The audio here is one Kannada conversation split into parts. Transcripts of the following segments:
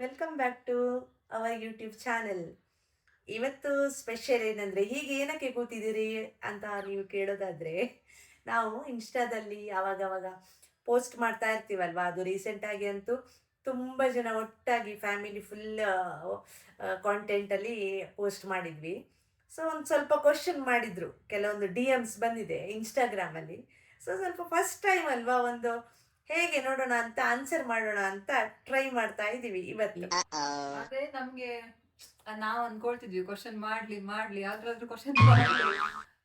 Welcome back to our YouTube channel. ಇವತ್ತು ಸ್ಪೆಷಲ್ ಏನಂದರೆ, ಹೀಗೆ ಏನಕ್ಕೆ ಕೂತಿದ್ದೀರಿ ಅಂತ ನೀವು ಕೇಳೋದಾದರೆ, ನಾವು ಇನ್ಸ್ಟಾದಲ್ಲಿ ಆವಾಗವಾಗ ಪೋಸ್ಟ್ ಮಾಡ್ತಾ ಇರ್ತೀವಲ್ವಾ. ಅದು ರೀಸೆಂಟಾಗಿ ಅಂತೂ ತುಂಬ ಜನ ಒಟ್ಟಾಗಿ ಫ್ಯಾಮಿಲಿ ಫುಲ್ ಕಾಂಟೆಂಟಲ್ಲಿ ಪೋಸ್ಟ್ ಮಾಡಿದ್ವಿ. ಸೊ ಒಂದು ಸ್ವಲ್ಪ ಕ್ವಶನ್ ಮಾಡಿದರು, ಕೆಲವೊಂದು ಡಿ ಎಮ್ಸ್ ಬಂದಿದೆ ಇನ್ಸ್ಟಾಗ್ರಾಮಲ್ಲಿ. ಸೊ ಸ್ವಲ್ಪ ಫಸ್ಟ್ ಟೈಮ್ ಅಲ್ವಾ, ಒಂದು ಹೇಗೆ ನೋಡೋಣ ಅಂತ ಆನ್ಸರ್ ಮಾಡೋಣ ಅಂತ ಟ್ರೈ ಮಾಡ್ತಾ ಇದ್ದೀವಿ ಇವತ್ತು. ಅದೇ ನಮ್ಗೆ ನಾವು ಅನ್ಕೊಳ್ತಿದ್ವಿ ಕ್ವಶನ್ ಮಾಡ್ಲಿ ಯಾವ್ದಾದ್ರು ಕ್ವಶನ್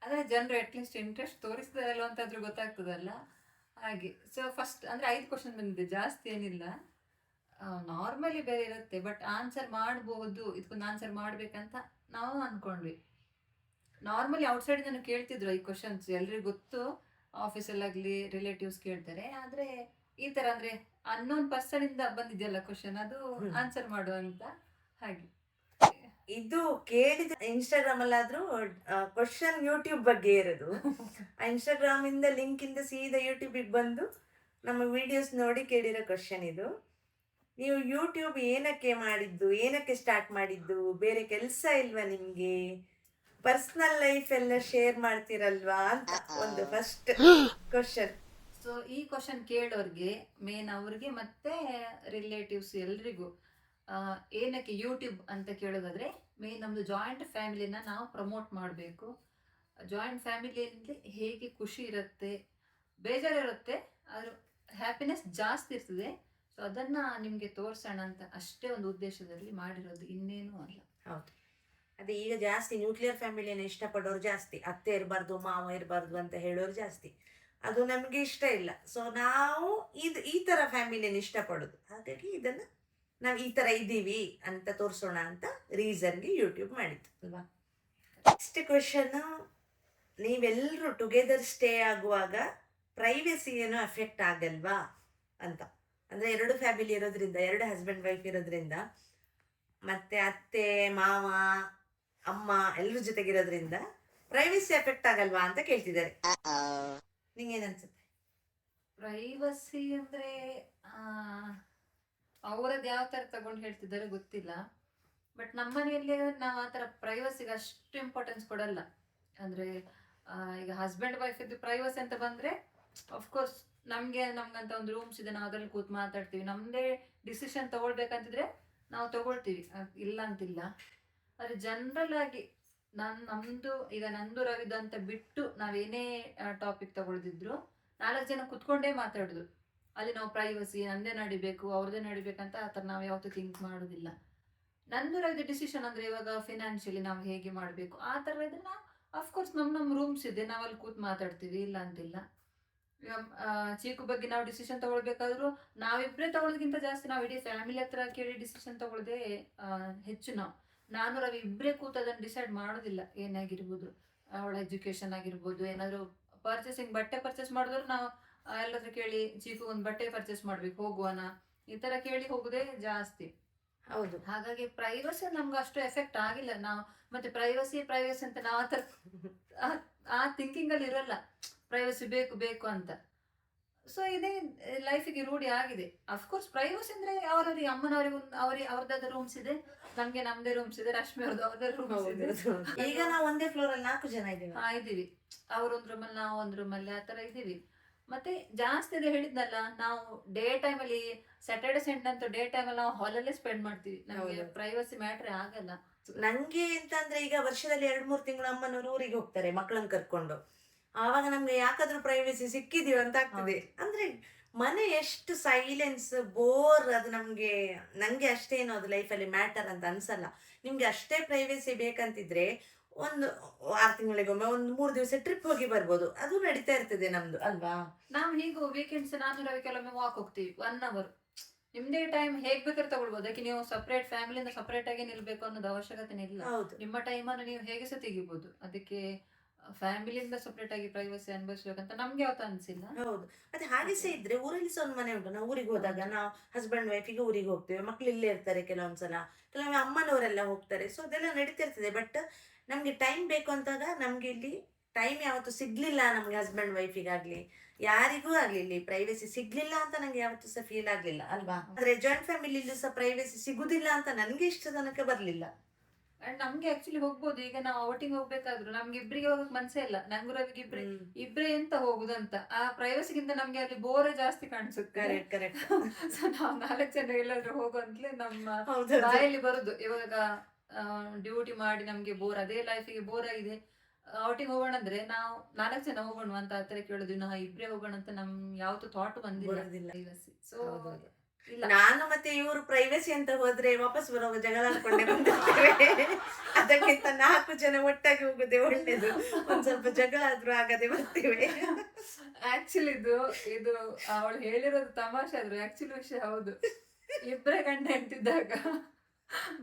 ಅಂದ್ರೆ ಜನರು ಅಟ್ಲೀಸ್ಟ್ ಇಂಟ್ರೆಸ್ಟ್ ತೋರಿಸ್ತಾರಲ್ಲ ಅಂತಾದ್ರೂ ಗೊತ್ತಾಗ್ತದಲ್ಲ. ಹಾಗೆ ಸೊ ಫಸ್ಟ್ ಅಂದ್ರೆ 5 ಕ್ವಶನ್ ಬಂದಿದೆ, ಜಾಸ್ತಿ ಏನಿಲ್ಲ. ನಾರ್ಮಲಿ ಬೇರೆ ಇರುತ್ತೆ, ಬಟ್ ಆನ್ಸರ್ ಮಾಡಬಹುದು, ಇದಕ್ಕೊಂದು ಆನ್ಸರ್ ಮಾಡ್ಬೇಕಂತ ನಾವು ಅನ್ಕೊಂಡ್ವಿ. ನಾರ್ಮಲಿ ಔಟ್ಸೈಡ್ ನಾನು ಕೇಳ್ತಿದ್ರು ಈ ಕ್ವಶನ್ಸ್, ಎಲ್ರಿಗೂ ಗೊತ್ತು, ಆಫೀಸಲ್ಲಾಗ್ಲಿ ರಿಲೇಟಿವ್ಸ್ ಕೇಳ್ತಾರೆ. ಆದ್ರೆ ಈ ತರ ಅಂದ್ರೆ ಅನ್ನೋನ್ ಪರ್ಸನ್ ಇಂದ ಬಂದಿದೆಯಲ್ಲ ಕ್ವಶನ್, ಅದು ಆನ್ಸರ್ ಮಾಡುವಂತ ಹಾಗೆ. ಇದು ಕೇಳಿದ ಇನ್ಸ್ಟಾಗ್ರಾಮ್ ಅಲ್ಲಾದ್ರೂ ಕ್ವಶನ್ ಯೂಟ್ಯೂಬ್ ಬಗ್ಗೆ ಇರೋದು. ಆ ಇನ್ಸ್ಟಾಗ್ರಾಮ್ ಇಂದ ಲಿಂಕ್ ಇಂದ ಸೀದಾ ಯೂಟ್ಯೂಬಿಗೆ ಬಂದು ನಮ್ಮ ವಿಡಿಯೋಸ್ ನೋಡಿ ಕೇಳಿರೋ ಕ್ವಶನ್ ಇದು. ನೀವು ಯೂಟ್ಯೂಬ್ ಏನಕ್ಕೆ ಮಾಡಿದ್ದು, ಏನಕ್ಕೆ ಸ್ಟಾರ್ಟ್ ಮಾಡಿದ್ದು, ಬೇರೆ ಕೆಲಸ ಇಲ್ವಾ ನಿಮಗೆ, ಪರ್ಸ್ನಲ್ ಲೈಫ್ ಎಲ್ಲ ಶೇರ್ ಮಾಡ್ತೀರಲ್ವಾ ಅಂತ ಒಂದು ಫಸ್ಟ್ ಕ್ವಶನ್. ಸೊ ಈ ಕ್ವಶನ್ ಕೇಳೋರ್ಗೆ, ಮೇನ್ ಅವ್ರಿಗೆ ಮತ್ತೆ ರಿಲೇಟಿವ್ಸ್ ಎಲ್ರಿಗೂ ಏನಕ್ಕೆ ಯೂಟ್ಯೂಬ್ ಅಂತ ಕೇಳೋದಾದ್ರೆ, ಮೇನ್ ನಮ್ದು ಜಾಯಿಂಟ್ ಫ್ಯಾಮಿಲಿನ ನಾವು ಪ್ರಮೋಟ್ ಮಾಡಬೇಕು. ಜಾಯಿಂಟ್ ಫ್ಯಾಮಿಲಿಯಲ್ಲಿ ಹೇಗೆ ಖುಷಿ ಇರುತ್ತೆ, ಬೇಜಾರಿರುತ್ತೆ, ಆದ್ರೂ ಹ್ಯಾಪಿನೆಸ್ ಜಾಸ್ತಿ ಇರ್ತದೆ. ಸೊ ಅದನ್ನ ನಿಮ್ಗೆ ತೋರ್ಸೋಣ ಅಂತ ಅಷ್ಟೇ ಒಂದು ಉದ್ದೇಶದಲ್ಲಿ ಮಾಡಿರೋದು, ಇನ್ನೇನು ಅಲ್ಲ. ಹೌದು, ಅದೇ ಈಗ ಜಾಸ್ತಿ ನ್ಯೂಕ್ಲಿಯರ್ ಫ್ಯಾಮಿಲಿಯನ್ನು ಇಷ್ಟಪಡೋರು ಜಾಸ್ತಿ, ಅತ್ತೆ ಇರಬಾರ್ದು ಮಾವ ಇರಬಾರ್ದು ಅಂತ ಹೇಳೋರು ಜಾಸ್ತಿ. ಅದು ನಮಗೆ ಇಷ್ಟ ಇಲ್ಲ. ಸೊ ನಾವು ಈ ಥರ ಫ್ಯಾಮಿಲಿಯನ್ನು ಇಷ್ಟಪಡೋದು, ಹಾಗಾಗಿ ಇದನ್ನು ನಾವು ಈ ಥರ ಇದ್ದೀವಿ ಅಂತ ತೋರಿಸೋಣ ಅಂತ ರೀಸನ್ಗೆ ಯೂಟ್ಯೂಬ್ ಮಾಡಿದ್ದು ಅಲ್ವಾ. ನೆಕ್ಸ್ಟ್ ಕ್ವೆಶನ್, ನೀವೆಲ್ಲರೂ ಟುಗೆದರ್ ಸ್ಟೇ ಆಗುವಾಗ ಪ್ರೈವೇಸಿ ಏನೋ ಎಫೆಕ್ಟ್ ಆಗಲ್ವಾ ಅಂತ. ಅಂದರೆ ಎರಡು ಫ್ಯಾಮಿಲಿ ಇರೋದ್ರಿಂದ, ಎರಡು ಹಸ್ಬೆಂಡ್ ವೈಫ್ ಇರೋದ್ರಿಂದ, ಮತ್ತು ಅತ್ತೆ ಮಾವ ಅಮ್ಮ ಎಲ್ಲರ ಜೊತೆಗಿರೋದ್ರಿಂದ ಪ್ರೈವೇಸಿ ಎಫೆಕ್ಟ್ ಆಗಲ್ವಾ ಅಂತ ಕೇಳ್ತಿದ್ದಾರೆ. ನಿಂಗೇನು ಅನ್ಸುತ್ತೆ? ಪ್ರೈವಸಿ ಅಂದ್ರೆ ಅವರದ್ದು ಯಾವ ತರ ತಗೊಂಡು ಹೇಳ್ತಿದ್ದಾರೆ ಗೊತ್ತಿಲ್ಲ. ಬಟ್ ನಮ್ಮ ಮನೆಯಲ್ಲಿ ನಾವು ಆ ಥರ ಪ್ರೈವಸಿಗೆ ಅಷ್ಟು ಇಂಪಾರ್ಟೆನ್ಸ್ ಕೊಡಲ್ಲ. ಅಂದ್ರೆ ಈಗ ಹಸ್ಬೆಂಡ್ ವೈಫ್ ಇದ್ದು ಪ್ರೈವಸಿ ಅಂತ ಬಂದ್ರೆ, ಅಫ್ಕೋರ್ಸ್ ನಮ್ಗಂತ ಒಂದು ರೂಮ್ಸ್ ಇದೆ, ನಾವು ಅದ್ರಲ್ಲಿ ಕೂತ್ ಮಾತಾಡ್ತೀವಿ. ನಮ್ದೇ ಡಿಸಿಷನ್ ತಗೊಳ್ಬೇಕಂತಿದ್ರೆ ನಾವು ತಗೊಳ್ತೀವಿ, ಇಲ್ಲ ಅಂತಿಲ್ಲ. ಆದ್ರೆ ಜನರಲ್ ಆಗಿ ನಮ್ದು ಈಗ ನಂದು ರವಿದು ಅಂತ ಬಿಟ್ಟು ನಾವೇನೇ ಟಾಪಿಕ್ ತಗೊಳ್ದಿದ್ರು 4 ಜನ ಕುತ್ಕೊಂಡೇ ಮಾತಾಡುದು. ಅಲ್ಲಿ ನಾವು ಪ್ರೈವಸಿ ನಂದೇ ನಡಿಬೇಕು ಅವ್ರದೇ ನಡಿಬೇಕಂತ ಆ ಥರ ನಾವು ಯಾವತ್ತೂ ಥಿಂಕ್ ಮಾಡೋದಿಲ್ಲ. ನಂದು ರವಿದು ಡಿಸಿಷನ್ ಅಂದ್ರೆ ಇವಾಗ ಫಿನಾನ್ಷಿಯಲಿ ನಾವು ಹೇಗೆ ಮಾಡಬೇಕು ಆ ಥರ ಇದ್ರೆ ನಾವು ಅಫ್ಕೋರ್ಸ್ ನಮ್ಮ ರೂಮ್ಸ್ ಇದೆ, ನಾವಲ್ಲಿ ಕೂತ್ ಮಾತಾಡ್ತೀವಿ, ಇಲ್ಲ ಅಂತಿಲ್ಲ. ಈಗ ಚೀಕು ಬಗ್ಗೆ ನಾವು ಡಿಸಿಷನ್ ತಗೊಳ್ಬೇಕಾದ್ರೂ ನಾವಿಬ್ಬರೇ ತಗೊಳ್ಳೋದಕ್ಕಿಂತ ಜಾಸ್ತಿ ನಾವು ಇಡೀ ಫ್ಯಾಮಿಲಿ ಹತ್ರ ಕೇಳಿ ಡಿಸಿಷನ್ ತಗೊಳ್ಳೋದೇ ಹೆಚ್ಚು. ನಾನು ರವಿ ಇಬ್ಬರೇ ಕೂತು ಅದನ್ನು ಡಿಸೈಡ್ ಮಾಡೋದಿಲ್ಲ. ಏನಾಗಿರ್ಬೋದು, ಅವಳ ಎಜುಕೇಶನ್ ಆಗಿರ್ಬೋದು, ಏನಾದರೂ ಪರ್ಚೇಸಿಂಗ್ ಬಟ್ಟೆ ಪರ್ಚೇಸ್ ಮಾಡಿದ್ರು ನಾವು ಎಲ್ಲದ್ರ ಕೇಳಿ, ಚೀಕು ಒಂದು ಬಟ್ಟೆ ಪರ್ಚೇಸ್ ಮಾಡ್ಬೇಕು ಹೋಗುವನ, ಈ ತರ ಕೇಳಿ ಹೋಗುದೇ ಜಾಸ್ತಿ. ಹೌದು, ಹಾಗಾಗಿ ಪ್ರೈವಸಿ ನಮ್ಗೆ ಅಷ್ಟು ಎಫೆಕ್ಟ್ ಆಗಿಲ್ಲ. ನಾವು ಮತ್ತೆ ಪ್ರೈವಸಿ ಅಂತ ನಾವು ಆ ಥಿಂಕಿಂಗ್ ಅಲ್ಲಿ ಇರಲ್ಲ, ಪ್ರೈವಸಿ ಬೇಕು ಬೇಕು ಅಂತ. ಸೊ ಇದೇ ಲೈಫಿಗೆ ರೂಢಿ ಆಗಿದೆ. ಅಫ್ಕೋರ್ಸ್ ಪ್ರೈವಸಿ ಅಂದ್ರೆ ಅವರವರಿಗೆ, ಅಮ್ಮನವರಿಗೆ ಅವ್ರದ್ದಾದ ರೂಮ್ಸ್ ಇದೆ, ನಮ್ಗೆ ನಮ್ದೇ ರೂಮ್ಸ್ ಇದೆ, ರಶ್ಮಿ ಅವ್ರದ್ದು ರೂಮ್ಸ್ ಇದೆ. ಈಗ ನಾವು ಒಂದೇ ಫ್ಲೋರ್ ಅಲ್ಲಿ 4 ಜನ ಇದ್ದೀವಿ. ಇದೀವಿ, ಅವ್ರೊಂದ್ ರೂಮಲ್ಲಿ ನಾವು ಒಂದ್ ರೂಮಲ್ಲಿ ಆ ತರ ಇದೀವಿ. ಮತ್ತೆ ಜಾಸ್ತಿ ಇದೆ ಹೇಳಿದ್ನಲ್ಲ, ನಾವು ಡೇ ಟೈಮ್ ಅಲ್ಲಿ ಸ್ಯಾಟರ್ಡೆ ಸಂಡೇ ಅಂತೂ ಡೇ ಟೈಮ್ ಅಲ್ಲಿ ನಾವು ಹಾಲಲ್ಲೇ ಸ್ಪೆಂಡ್ ಮಾಡ್ತೀವಿ. ನಮಗೆ ಪ್ರೈವಸಿ ಮ್ಯಾಟ್ರೇ ಆಗಲ್ಲ. ನಂಗೆ ಅಂತಂದ್ರೆ, ಈಗ ವರ್ಷದಲ್ಲಿ 2-3 ತಿಂಗಳು ಅಮ್ಮನವರು ಊರಿಗೆ ಹೋಗ್ತಾರೆ ಮಕ್ಕಳನ್ನ ಕರ್ಕೊಂಡು. ಆವಾಗ ನಮ್ಗೆ ಯಾಕಾದ್ರೂ ಪ್ರೈವೇಸಿ ಸಿಕ್ಕಿದೀವಿ ಅಂತ ಆಗ್ತದೆ. ಅಂದ್ರೆ ಮನೆ ಎಷ್ಟು ಸೈಲೆನ್ಸ್ ಬೋರ್, ಅದು ನಂಗೆ ಅಷ್ಟೇನು ಅದು ಲೈಫಲ್ಲಿ ಮ್ಯಾಟರ್ ಅಂತ ಅನ್ಸಲ್ಲ. ನಿಮ್ಗೆ ಅಷ್ಟೇ ಪ್ರೈವೇಸಿ ಬೇಕಂತಿದ್ರೆ ಒಂದು 6 ತಿಂಗಳಿಗೊಮ್ಮೆ ಒಂದು 3 ದಿವಸ ಟ್ರಿಪ್ ಹೋಗಿ ಬರ್ಬೋದು, ಅದು ನಡೀತಾ ಇರ್ತದೆ ನಮ್ದು ಅಲ್ವಾ. ನಾವು ಹೀಗೂ ವೀಕೆಂಡ್ಸ್ ನಾನು ರವಿ ಕೆಲವೊಮ್ಮೆ ವಾಕ್ ಹೋಗ್ತೀವಿ 1 ಅವರ್. ನಿಮ್ದೇ ಟೈಮ್ ಹೇಗ್ ಬೇಕಾದ್ರೆ ತಗೊಳ್ಬೋದು, ಅದಕ್ಕೆ ನೀವು ಸಪರೇಟ್ ಫ್ಯಾಮಿಲಿಯಿಂದ ಸಪರೇಟ್ ಆಗಿ ನಿಲ್ಬೇಕು ಅನ್ನೋದು ಅವಶ್ಯಕತೆ ಇಲ್ಲ. ನಿಮ್ಮ ಟೈಮನ್ನು ನೀವು ಹೇಗೆ ಸಹ ತೆಗಿಬಹುದು. ಅದಕ್ಕೆ ಫ್ಯಾಮಿಲಿಯಿಂದ ಸಪರೇಟ್ ಆಗಿ ಪ್ರೈವಸಿ ಅನುಭವಿಸ್ಬೇಕಂತ ನಮ್ಗೆ ಯಾವತ್ತೂ ಅನ್ಸಿಲ್ಲ. ಹೌದು, ಮತ್ತೆ ಹಾಗೆ ಸಹ ಇದ್ರೆ ಊರಲ್ಲಿ ಸಹ ಒಂದು ಮನೆ ಉಂಟು. ನಾವು ಊರಿಗೆ ಹೋದಾಗ ನಾವು ಹಸ್ಬೆಂಡ್ ವೈಫಿಗೆ ಊರಿಗೆ ಹೋಗ್ತೇವೆ, ಮಕ್ಳು ಇಲ್ಲೇ ಇರ್ತಾರೆ ಕೆಲವೊಂದ್ಸಲ, ಕೆಲವೊಮ್ಮೆ ಅಮ್ಮನವರೆಲ್ಲ ಹೋಗ್ತಾರೆ. ಸೊ ಅದೆಲ್ಲ ನಡೀತಿರ್ತದೆ. ಬಟ್ ನಮ್ಗೆ ಟೈಮ್ ಬೇಕು ಅಂತಾಗ ನಮ್ಗೆ ಇಲ್ಲಿ ಟೈಮ್ ಯಾವತ್ತು ಸಿಗ್ಲಿಲ್ಲ ನಮ್ಗೆ ಹಸ್ಬೆಂಡ್ ವೈಫಿಗಾಗ್ಲಿ ಯಾರಿಗೂ ಆಗ್ಲಿ ಇಲ್ಲಿ ಪ್ರೈವೇಸಿ ಸಿಗ್ಲಿಲ್ಲ ಅಂತ ನಂಗೆ ಯಾವತ್ತೂ ಸಹ ಫೀಲ್ ಆಗ್ಲಿಲ್ಲ ಅಲ್ವಾ. ಆದ್ರೆ ಜಾಯಿಂಟ್ ಫ್ಯಾಮಿಲಿಲೂ ಸಹ ಪ್ರೈವೇಸಿ ಸಿಗುದಿಲ್ಲ ಅಂತ ನನ್ಗೆ ಇಷ್ಟ ತನಕ ಬರ್ಲಿಲ್ಲ. ಅಂಡ್ ನಮ್ಗೆ ಆಕ್ಚುಲಿ ಹೋಗ್ಬೋದು. ಈಗ ನಾವು ಔಟಿಂಗ್ ಹೋಗ್ಬೇಕಾದ್ರು ನಮ್ಗೆ ಇಬ್ರಿಗೆ ಹೋಗಕ್ ಮನ್ಸೇ ಇಲ್ಲ. ನಂಗೂ ರವಿಗೆ ಇಬ್ರೇ ಎಂತ ಹೋಗುದಂತ. ಆ ಪ್ರೈವಸಿಗಿಂತ ನಮ್ಗೆ ಅಲ್ಲಿ ಬೋರೇ ಜಾಸ್ತಿ ಕಾಣಿಸುತ್ತೆ. Correct correct. ಸೊ ನಾವು 4 ಜನ ಎಲ್ಲಾದ್ರೂ ಹೋಗುವಂತಲೇ ನಮ್ಮ ಹೌದೌದು. ಬಾಯಲ್ಲಿ ಬರುದು. ಇವಾಗ ಡ್ಯೂಟಿ ಮಾಡಿ ನಮ್ಗೆ ಬೋರ್, ಅದೇ ಲೈಫಿಗೆ ಬೋರ್ ಆಗಿದೆ, ಔಟಿಂಗ್ ಹೋಗೋಣ ಅಂದ್ರೆ ನಾವು 4 ಜನ ಹೋಗೋಣ ಅಂತ ಆತರ ಕೇಳೋದು. ನಾ ಇಬ್ರೇ ಹೋಗೋಣ ಅಂತ ನಮ್ ಯಾವತ್ತೂ ಥಾಟ್ ಬಂದಿಲ್ಲ. ಬರುದಿಲ್ಲ. ಸೊ ಹೌದೌದು. ಇಲ್ಲ. ನಾನು ಮತ್ತೆ ಇವರು ಪ್ರೈವಸಿ ಅಂತ ಹೋದ್ರೆ ವಾಪಸ್ ಬರುವಾಗ ಜಗಳ ಆಡ್ಕೊಂಡೆ ಬಂದಿರ್ತೇವೆ. ಅದಕ್ಕಿಂತ 4 ಜನ ಒಟ್ಟಾಗಿ ಹೋಗುದೇ ಒಳ್ಳೇದು. ಒಂದ್ ಸ್ವಲ್ಪ ಜಗಳ ಆದ್ರೂ ಆಗದೆ ಬರ್ತೇವೆ. ಆಕ್ಚುಲಿ ಇದು ಅವಳು ಹೇಳಿರೋದು ತಮಾಷೆ ಆದ್ರು ಆಕ್ಚುಲಿ ವಿಷಯ ಹೌದು. ಇಬ್ಬರೇ ಗಂಡ ಹೆಂಡ್ತಿದ್ದಾಗ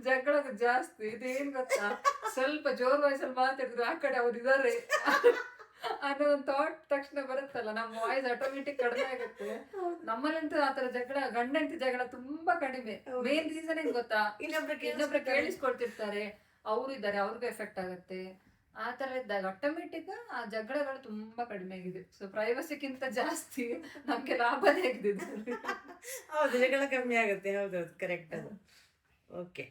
ಜಗಳ ಜಾಸ್ತಿ. ಇದೇನ್ ಗೊತ್ತಾ, ಸ್ವಲ್ಪ ಜೋರ್ ವಾಯ್ಸಲ್ಲಿ ಮಾತಾಡಿದ್ರು ಆ ಕಡೆ ಅವ್ರು ಇದಾರೆ ಅನ್ನೋ ಒಂದು ಥಾಟ್ ತಕ್ಷಣ ಬರುತ್ತಲ್ಲ, ನಮ್ಮ ವಾಯ್ಸ್ ಆಟೋಮೆಟಿಕ್ ಕಡಿಮೆ ಆಗುತ್ತೆ. ನಮ್ಮಲ್ಲಂತೂ ಆತರ ಜಗಳ, ಗಂಡ ಹೆಂಡತಿ ಜಗಳ ತುಂಬಾ ಕಡಿಮೆ. ಮೇನ್ ರೀಸನ್ ಏನ್ ಗೊತ್ತಾ, ಇನ್ನೊಬ್ರು ಕೇಳಿಸ್ಕೊಳ್ತಿರ್ತಾರೆ, ಅವ್ರು ಇದ್ದಾರೆ, ಅವ್ರಿಗೂ ಎಫೆಕ್ಟ್ ಆಗುತ್ತೆ. ಆ ತರ ಇದ್ದಾಗ ಆಟೋಮೆಟಿಕ್ ಆ ಜಗಳಗಳು ತುಂಬಾ ಕಡಿಮೆ ಆಗಿದೆ. ಸೊ ಪ್ರೈವಸಿಗಿಂತ ಜಾಸ್ತಿ ನಮ್ಗೆ ಲಾಭನೇ ಆಗಿದೆ ಇದ್ರಲ್ಲಿ. ಹೌದು, ಜಗಳ ಕಮ್ಮಿ ಆಗುತ್ತೆ. ಹೌದೌದು, ಕರೆಕ್ಟ್ ಅದು. Okay,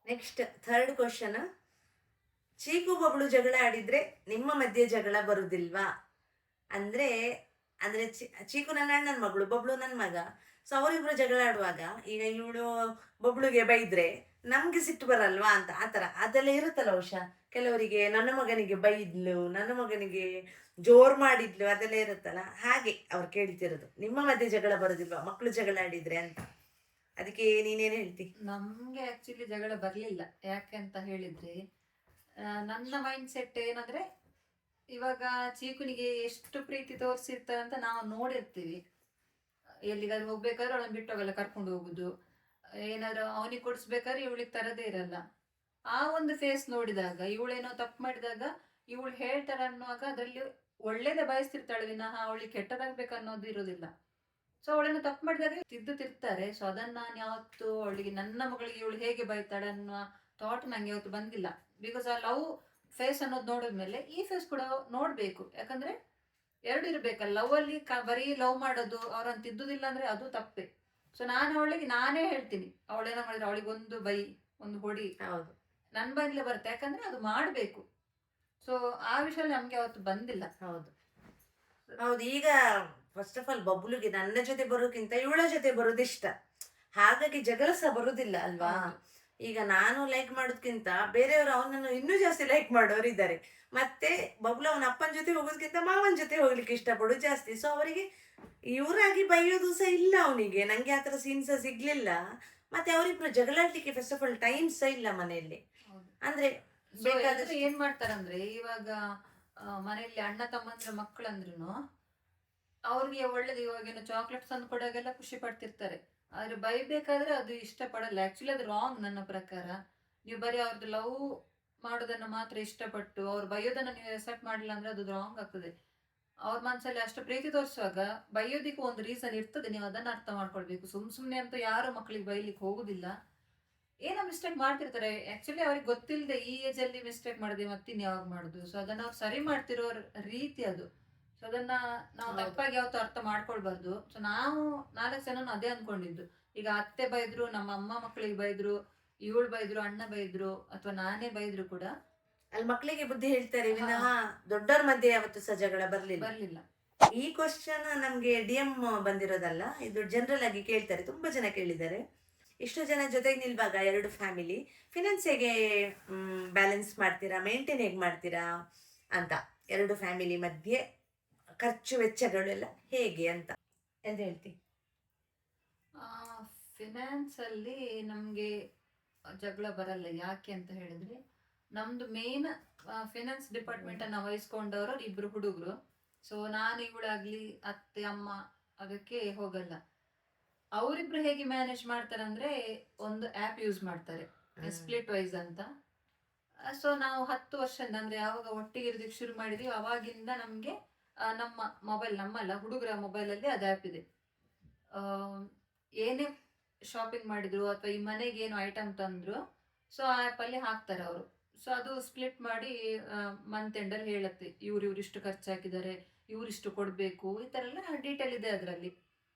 next third question. Cheeku Bablu ಜಗಳ ಆಡಿದ್ರೆ ನಿಮ್ಮ ಮಧ್ಯೆ ಜಗಳ ಬರುದಿಲ್ವಾ? ಅಂದ್ರೆ ಅಂದ್ರೆ ಚೀಕು ನನ್ನ ಅಣ್ಣನ ಮಗಳು, ಬಬ್ಳು ನನ್ನ ಮಗ. ಸೊ ಅವರಿಬ್ರು ಜಗಳ ಆಡುವಾಗ ಈಗ ಇವಳು ಬಬ್ಳುಗೆ ಬೈದ್ರೆ ನಮ್ಗೆ ಸಿಟ್ಟು ಬರಲ್ವಾ ಅಂತ, ಆತರ ಅದೆಲ್ಲ ಇರುತ್ತಲ್ಲ ಉಷಾ. ಕೆಲವರಿಗೆ ನನ್ನ ಮಗನಿಗೆ ಬೈದ್ಲು, ನನ್ನ ಮಗನಿಗೆ ಜೋರ್ ಮಾಡಿದ್ಲು, ಅದೆಲ್ಲ ಇರುತ್ತಲ್ಲ. ಹಾಗೆ ಅವ್ರು ಕೇಳ್ತಿರೋದು, ನಿಮ್ಮ ಮಧ್ಯೆ ಜಗಳ ಬರುದಿಲ್ವಾ ಮಕ್ಕಳು ಜಗಳ ಆಡಿದ್ರೆ ಅಂತ. ಅದಕ್ಕೆ ನೀನೇನು ಹೇಳ್ತಿ? ನಮ್ಗೆ ಆಕ್ಚುಲಿ ಜಗಳ ಬರ್ಲಿಲ್ಲ. ಯಾಕೆ ಅಂತ ಹೇಳಿದ್ರೆ, ನನ್ನ ಮೈಂಡ್ ಸೆಟ್ ಏನಂದ್ರೆ, ಇವಾಗ ಚೀಕುನಿಗೆ ಎಷ್ಟು ಪ್ರೀತಿ ತೋರಿಸಿರ್ತಾರೆ ಅಂತ ನಾವು ನೋಡಿರ್ತೀವಿ. ಎಲ್ಲಿಗಾದ್ರೂ ಹೋಗ್ಬೇಕಾದ್ರೆ ಅವಳನ್ನ ಬಿಟ್ಟೋಗಲ್ಲ, ಕರ್ಕೊಂಡು ಹೋಗುದು. ಏನಾದ್ರು ಅವನಿಗೆ ಕೊಡಿಸ್ಬೇಕಾದ್ರೆ ಇವಳಿಗೆ ತರದೇ ಇರಲ್ಲ. ಆ ಒಂದು ಫೇಸ್ ನೋಡಿದಾಗ, ಇವಳೇನೋ ತಪ್ಪು ಮಾಡಿದಾಗ ಇವಳು ಹೇಳ್ತಾರ ಅನ್ನುವಾಗ ಅದರಲ್ಲಿ ಒಳ್ಳೇದೇ ಬಯಸ್ತಿರ್ತಾಳೆ ವಿನಃ ಅವಳಿಗೆ ಕೆಟ್ಟದಾಗ್ಬೇಕು ಅನ್ನೋದು ಇರೋದಿಲ್ಲ. ಸೊ ಅವಳೇನೋ ತಪ್ಪು ಮಾಡಿದಾಗ ತಿದ್ದುತ್ತಿರ್ತಾರೆ. ಸೊ ಅದನ್ನ ನಾನು ಯಾವತ್ತು ಅವಳಿಗೆ, ನನ್ನ ಮಗಳಿಗೆ ಇವಳು ಹೇಗೆ ಬೈತಾಳೆ ಅನ್ನೋ ಥಾಟ್ ನಂಗೆ ಯಾವತ್ತು ಬಂದಿಲ್ಲ. ಬಿಕಾಸ್ ಆ ಲವ್ ಫೇಸ್ ಅನ್ನೋದು ನೋಡಿದ್ಮೇಲೆ ಈ ಫೇಸ್ ಕೂಡ ನೋಡ್ಬೇಕು. ಯಾಕಂದ್ರೆ ಎರಡು ಇರ್ಬೇಕಲ್ಲ. ಲವ್ ಅಲ್ಲಿ ಬರೀ ಲವ್ ಮಾಡೋದು, ಅವ್ರನ್ನ ತಿದ್ದುದಿಲ್ಲ ಅಂದ್ರೆ ಅದು ತಪ್ಪೆ. ಸೊ ನಾನು ಅವಳಿಗೆ ನಾನೇ ಹೇಳ್ತೀನಿ, ಅವಳೇನೋ ಮಾಡಿದ್ರೆ ಅವಳಿಗೆ ಒಂದು ಬೈ, ಒಂದು ಹೊಡಿ, ಹೌದು, ನನ್ ಬೈನ್ಲೆ ಬರುತ್ತೆ. ಯಾಕಂದ್ರೆ ಅದು ಮಾಡ್ಬೇಕು. ಸೊ ಆ ವಿಷಯ ನಮ್ಗೆ ಅವತ್ತು ಬಂದಿಲ್ಲ. ಹೌದು ಹೌದು. ಈಗ ಫಸ್ಟ್ ಆಫ್ ಆಲ್ ಬಬ್ಲುಗೆ ನನ್ನ ಜೊತೆ ಬರೋಕ್ಕಿಂತ ಇವಳ ಜೊತೆ ಬರೋದಿಷ್ಟ, ಹಾಗಾಗಿ ಜಗಳ ಸಹ ಬರುದಿಲ್ಲ ಅಲ್ವಾ. ಈಗ ನಾನು ಲೈಕ್ ಮಾಡೋದ್ಕಿಂತ ಬೇರೆಯವರು ಅವನನ್ನು ಇನ್ನೂ ಜಾಸ್ತಿ ಲೈಕ್ ಮಾಡೋರು ಇದ್ದಾರೆ. ಮತ್ತೆ ಬಬ್ಲು ಅವನ ಅಪ್ಪನ ಜೊತೆ ಹೋಗೋದಕ್ಕಿಂತ ಮಾವನ ಜೊತೆ ಹೋಗ್ಲಿಕ್ಕೆ ಇಷ್ಟಪಡೋದು ಜಾಸ್ತಿ. ಸೊ ಅವರಿಗೆ ಇವರಾಗಿ ಬೈಯೋದು ಸಹ ಇಲ್ಲ ಅವನಿಗೆ. ನಂಗೆ ಆತರ ಸೀನ್ಸ್ ಸಿಗ್ಲಿಲ್ಲ. ಮತ್ತೆ ಅವರಿಬ್ರು ಜಗಳಾಡ್ಲಿಕ್ಕೆ ಫಸ್ಟ್ ಆಫ್ ಆಲ್ ಟೈಮ್ ಸಹ ಇಲ್ಲ ಮನೆಯಲ್ಲಿ. ಅಂದ್ರೆ ಬೇಕಾದ್ರೆ ಏನ್ ಮಾಡ್ತಾರಂದ್ರೆ, ಇವಾಗ ಮನೆಯಲ್ಲಿ ಅಣ್ಣ ತಮ್ಮಂದ್ರ ಮಕ್ಕಳಂದ್ರೂ ಅವ್ರಿಗೆ ಒಳ್ಳೇದು. ಇವಾಗೇನು ಚಾಕ್ಲೇಟ್ಸ್ ತಂದು ಕೊಡಾಗೆಲ್ಲ ಖುಷಿ ಪಡ್ತಿರ್ತಾರೆ. ಆದ್ರೆ ಬೈಬೇಕಾದ್ರೆ ಅದು ಇಷ್ಟ ಪಡಲ್ಲ. ಆಕ್ಚುಲಿ ಅದು ರಾಂಗ್ ನನ್ನ ಪ್ರಕಾರ. ನೀವು ಬರೀ ಅವ್ರದ್ದು ಲವ್ ಮಾಡೋದನ್ನ ಮಾತ್ರ ಇಷ್ಟಪಟ್ಟು ಅವ್ರು ಬೈಯೋದನ್ನ ನೀವು ಎಕ್ಸೆಪ್ಟ್ ಮಾಡಿಲ್ಲ ಅಂದ್ರೆ ಅದು ರಾಂಗ್ ಆಗ್ತದೆ. ಅವ್ರ ಮನ್ಸಲ್ಲಿ ಅಷ್ಟು ಪ್ರೀತಿ ತೋರಿಸುವಾಗ ಬೈಯೋದಿಕ್ಕೂ ಒಂದು ರೀಸನ್ ಇರ್ತದೆ. ನೀವು ಅದನ್ನ ಅರ್ಥ ಮಾಡ್ಕೊಳ್ಬೇಕು. ಸುಮ್ನೆ ಅಂತ ಯಾರು ಮಕ್ಕಳಿಗೆ ಬೈಲಿಕ್ಕೆ ಹೋಗುದಿಲ್ಲ. ಏನೋ ಮಿಸ್ಟೇಕ್ ಮಾಡ್ತಿರ್ತಾರೆ. ಆಕ್ಚುಲಿ ಅವ್ರಿಗೆ ಗೊತ್ತಿಲ್ಲದೆ ಈ ಏಜ್ ಅಲ್ಲಿ ಮಿಸ್ಟೇಕ್ ಮಾಡಿದೆ ಮತ್ತಿನ್ ಯಾವಾಗ ಮಾಡುದು. ಸೊ ಅದನ್ನ ಅವ್ರು ಸರಿ ಮಾಡ್ತಿರೋ ರೀತಿ ಅದು. ಸೊ ಅದನ್ನ ನಾವು ತಪ್ಪಾಗಿ ಯಾವತ್ತೂ ಅರ್ಥ ಮಾಡ್ಕೊಳ್ಬಾರ್ದು. ಸೊ ನಾವು 4 ಜನ ಅದೇ ಅನ್ಕೊಂಡಿದ್ದು. ಈಗ ಅತ್ತೆ ಬೈದ್ರು, ನಮ್ಮ ಅಮ್ಮ ಮಕ್ಕಳಿಗೆ ಬೈದ್ರು, ಇವಳು ಬೈದ್ರು, ಅಣ್ಣ ಬೈದ್ರು, ಅಥವಾ ನಾನೇ ಬೈದ್ರು ಕೂಡ ಅಲ್ಲಿ ಮಕ್ಕಳಿಗೆ ಬುದ್ಧಿ ಹೇಳ್ತಾರೆ ವಿನಃ ದೊಡ್ಡವ್ರ ಮಧ್ಯೆ ಯಾವತ್ತೂ ಸಹ ಜಗಳ ಬರ್ಲಿಲ್ಲ. ಈ ಕ್ವಶನ್ ನಮ್ಗೆ DM ಬಂದಿರೋದಲ್ಲ, ಇದು ಜನರಲ್ ಆಗಿ ಕೇಳ್ತಾರೆ, ತುಂಬಾ ಜನ ಕೇಳಿದ್ದಾರೆ. ಇಷ್ಟು ಜನ ಜೊತೆಗೆ ನಿಲ್ವಾಗ ಎರಡು ಫ್ಯಾಮಿಲಿ ಫಿನಾನ್ಸ್ ಹೇಗೆ ಬ್ಯಾಲೆನ್ಸ್ ಮಾಡ್ತೀರಾ, ಮೇಂಟೈನ್ ಹೇಗೆ ಮಾಡ್ತೀರಾ ಅಂತ. ಎರಡು ಫ್ಯಾಮಿಲಿ ಮಧ್ಯೆ ಖರ್ಚು ವೆಚ್ಚಗಳೆಲ್ಲ ಹೇಗೆ ಅಂತ ಎಂತ ಹೇಳ್ತಿ? ಫಿನಾನ್ಸ್ ಅಲ್ಲಿ ನಮ್ಗೆ ಜಗಳ ಬರಲ್ಲ. ಯಾಕೆ ಅಂತ ಹೇಳಿದ್ರೆ, ನಮ್ದು ಮೇನ್ ಫಿನಾನ್ಸ್ ಡಿಪಾರ್ಟ್ಮೆಂಟ್ ಅನ್ನ ವಹಿಸ್ಕೊಂಡವರು ಇಬ್ರು ಹುಡುಗರು. ಸೊ ನಾನು ಇವಳಾಗ್ಲಿ ಅತ್ತೆ ಅಮ್ಮ ಅದಕ್ಕೆ ಹೋಗಲ್ಲ. ಅವರಿಬ್ರು ಹೇಗೆ ಮ್ಯಾನೇಜ್ ಮಾಡ್ತಾರೆ ಅಂದ್ರೆ, ಒಂದು ಆ್ಯಪ್ ಯೂಸ್ ಮಾಡ್ತಾರೆ, ಸ್ಪ್ಲಿಟ್ ವೈಸ್ ಅಂತ. ಸೊ ನಾವು 10 ವರ್ಷದಿಂದ, ಅಂದ್ರೆ ಯಾವಾಗ ಒಟ್ಟಿಗೆ ಇರೋದಕ್ಕೆ ಶುರು ಮಾಡಿದೀವಿ ಅವಾಗಿಂದ ನಮ್ಗೆ ನಮ್ಮ ಮೊಬೈಲ್, ನಮ್ಮಲ್ಲ ಹುಡುಗರ ಮೊಬೈಲಲ್ಲಿ ಅದು ಆ್ಯಪ್ ಇದೆ. ಏನೇ ಶಾಪಿಂಗ್ ಮಾಡಿದ್ರು ಅಥವಾ ಈ ಮನೆಗೆ ಏನು ಐಟಮ್ ತಂದ್ರು, ಸೊ ಆ ಆ್ಯಪಲ್ಲಿ ಹಾಕ್ತಾರೆ ಅವರು. ಸೊ ಅದು ಸ್ಪ್ಲಿಟ್ ಮಾಡಿ ಮಂತ್ ಎಂಡಲ್ಲಿ ಹೇಳುತ್ತೆ, ಇವ್ರು ಇಷ್ಟು ಖರ್ಚು ಹಾಕಿದ್ದಾರೆ, ಇವರಿಷ್ಟು ಕೊಡಬೇಕು, ಈ ಥರ ಎಲ್ಲ ಡೀಟೇಲ್ ಇದೆ ಅದರಲ್ಲಿ.